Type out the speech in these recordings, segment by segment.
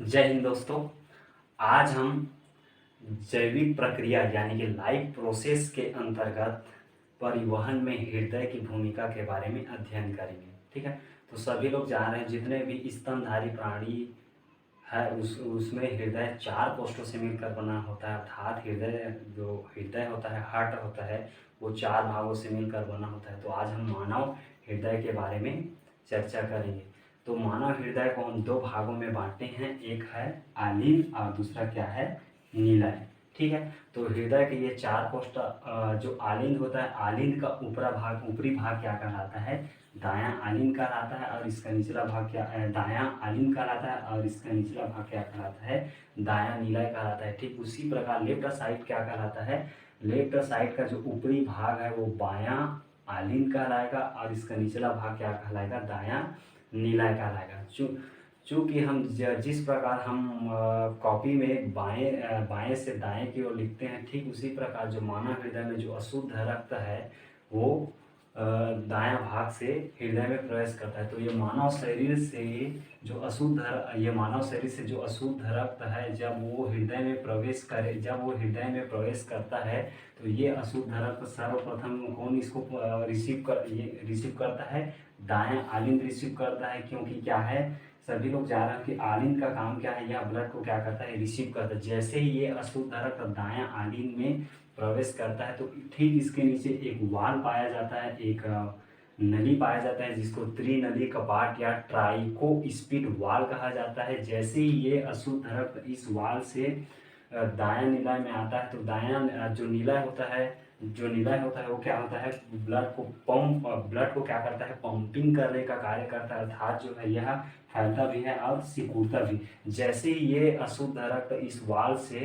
जय हिंद दोस्तों। आज हम जैविक प्रक्रिया यानी कि लाइफ प्रोसेस के अंतर्गत परिवहन में हृदय की भूमिका के बारे में अध्ययन करेंगे। ठीक है, तो सभी लोग जान रहे हैं जितने भी स्तनधारी प्राणी है उसमें हृदय चार कोष्ठों से मिलकर बना होता है। अर्थात हृदय होता है, हार्ट होता है, वो चार भागों से मिलकर बना होता है। तो आज हम मानव हृदय के बारे में चर्चा करेंगे। तो मानव हृदय को हम दो भागों में बांटते हैं, एक है आलिंद और दूसरा क्या है, नीलय। ठीक है, तो हृदय के ये चार कोष्ठ जो आलिंद होता है, आलिंद का ऊपरी भाग क्या कहलाता है, दायां आलिंद कहलाता है। और इसका निचला भाग क्या है, दायां आलिंद कहलाता है। और इसका निचला भाग क्या कहलाता है, दायां नीलय कहलाता है। ठीक उसी प्रकार लेफ्ट साइड क्या कहलाता है, लेफ्ट साइड का जो ऊपरी भाग है वो बायां आलिंद कहलाएगा और इसका निचला भाग क्या कहलाएगा, दायां नीलय कहलाएगा। चूँकि हम जिस प्रकार हम कॉपी में बाएं से दाएं की ओर लिखते हैं, ठीक उसी प्रकार जो मानव हृदय में जो अशुद्ध रक्त है वो दायां भाग से हृदय में प्रवेश करता है। तो ये मानव शरीर से जो अशुद्ध रक्त है जब वो हृदय में प्रवेश करता है तो ये अशुद्ध रक्त सर्वप्रथम कौन इसको रिसीव करता है, दायां आलिंद रिसीव करता है। क्योंकि क्या है, सभी लोग जान रहे हैं कि आलिंद का काम क्या है, यह ब्लड को क्या करता है, रिसीव करता है। जैसे ही ये अशुद्ध रक्त दायां आलिंद में प्रवेश करता है तो ठीक इसके नीचे एक वाल पाया जाता है, एक नली पाया जाता है जिसको त्रिनली कपाट या ट्राइकोस्पिड वाल कहा जाता है। जैसे ही ये अशुद्ध रक्त इस वाल से दायां नीलय में आता है तो दायां जो नीलय होता है वो क्या होता है, ब्लड को क्या करता है, पंपिंग करने का कार्य करता है। अर्थात जो है यह फैलता भी है और सिकुड़ता भी। जैसे ही ये अशुद्ध रक्त इस वाल से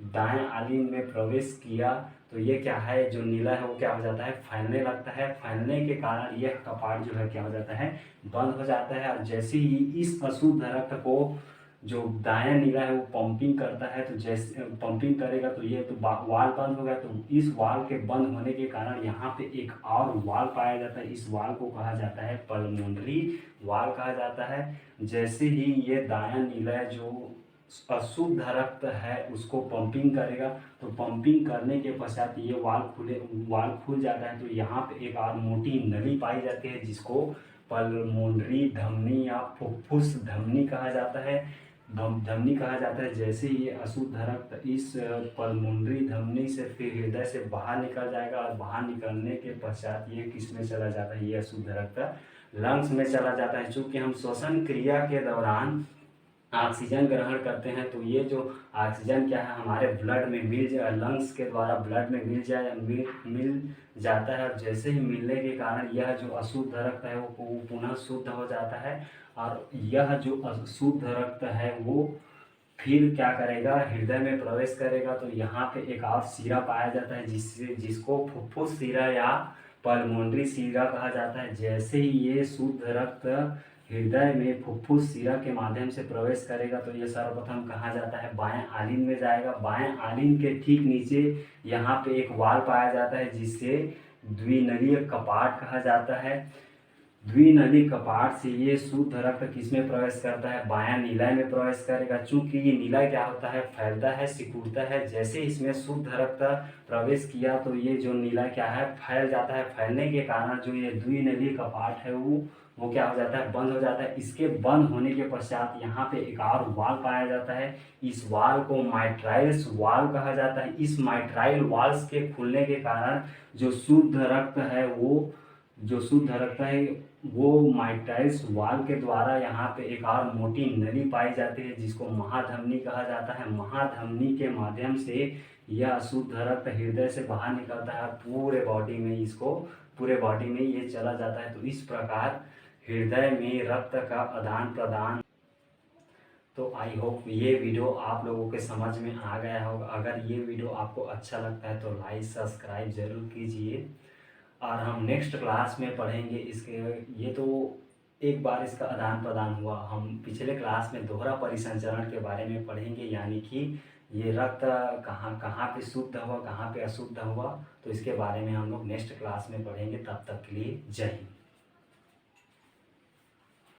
दाएं आलिंद में प्रवेश किया तो ये क्या है, जो नीला है वो क्या हो जाता है, फैलने लगता है। फैलने के कारण यह कपाट जो है क्या हो जाता है, बंद हो जाता है। और जैसे ही इस अशुद्ध रक्त को जो दायां नीला है वो पंपिंग करता है, तो जैसे पंपिंग करेगा तो ये तो वाल बंद हो गया। तो इस वाल के बंद होने के कारण यहाँ पे एक और वाल पाया जाता है। इस वाल को कहा जाता है पल्मोनरी वाल कहा जाता है। जैसे ही ये दायां नीला जो अशुद्ध रक्त है उसको पंपिंग करेगा तो पंपिंग करने के पश्चात ये वाल खुल जाता है। तो यहाँ पे एक और मोटी नली पाई जाती है जिसको पल्मोनरी धमनी या फुफ्फुस धमनी कहा जाता है, धमनी कहा जाता है। जैसे ही ये अशुद्ध रक्त इस पल्मोनरी धमनी से फिर हृदय से बाहर निकल जाएगा और बाहर निकलने के पश्चात ये किस में चला जाता है, ये अशुद्ध रक्त लंग्स में चला जाता है। चूँकि हम श्वसन क्रिया के दौरान ऑक्सीजन ग्रहण करते हैं तो ये जो ऑक्सीजन क्या है हमारे ब्लड में लंग्स के द्वारा ब्लड में मिल जाता है। और जैसे ही मिलने के कारण यह जो अशुद्ध रक्त है वो पुनः शुद्ध हो जाता है। और यह जो अशुद्ध रक्त है वो फिर क्या करेगा, हृदय में प्रवेश करेगा। तो यहाँ पे एक और सीरा पाया जाता है जिसको फुफ्फुस सीरा या पल्मोनरी सीरा कहा जाता है। जैसे ही ये शुद्ध रक्त हृदय में फुफ्फुस सीरा के माध्यम से प्रवेश करेगा तो ये सर्वप्रथम कहा जाता है बाएं आलिंद में जाएगा। बाएं आलिंद के ठीक नीचे यहाँ पे एक वाल पाया जाता है जिससे द्विनलीय कपाट कहा जाता है। द्विनली कपाट से ये शुद्ध रक्त किसमें प्रवेश करता है, बायां नीलय में प्रवेश करेगा। चूंकि ये नीलय क्या होता है, फैलता है, सिकुड़ता है। जैसे इसमें शुद्ध रक्त प्रवेश किया तो ये जो नीलय क्या है, फैल जाता है। फैलने के कारण जो ये द्विनली कपाट है वो क्या हो जाता है, बंद हो जाता है। इसके बंद होने के पश्चात यहाँ पे एक और वाल पाया जाता है। इस वाल को माइट्राइल्स वाल कहा जाता है। इस माइट्राइल वाल्स के खुलने के कारण जो शुद्ध रक्त है वो माइट्राइल्स वाल के द्वारा यहाँ पे एक और मोटी नली पाई जाती है जिसको महाधमनी कहा जाता है। महाधमनी के माध्यम से यह अशुद्ध रक्त हृदय से बाहर निकलता है, पूरे बॉडी में ये चला जाता है। तो इस प्रकार हृदय में रक्त का आदान प्रदान। तो आई होप ये वीडियो आप लोगों के समझ में आ गया होगा। अगर ये वीडियो आपको अच्छा लगता है तो लाइक सब्सक्राइब जरूर कीजिए। और हम नेक्स्ट क्लास में पढ़ेंगे ये तो एक बार इसका आदान प्रदान हुआ, हम पिछले क्लास में दोहरा परिसंचरण के बारे में पढ़ेंगे। यानी कि ये रक्त कहाँ कहाँ पे शुद्ध हुआ, कहाँ पे अशुद्ध हुआ, तो इसके बारे में हम लोग नेक्स्ट क्लास में पढ़ेंगे। तब तक के लिए जय हिंद।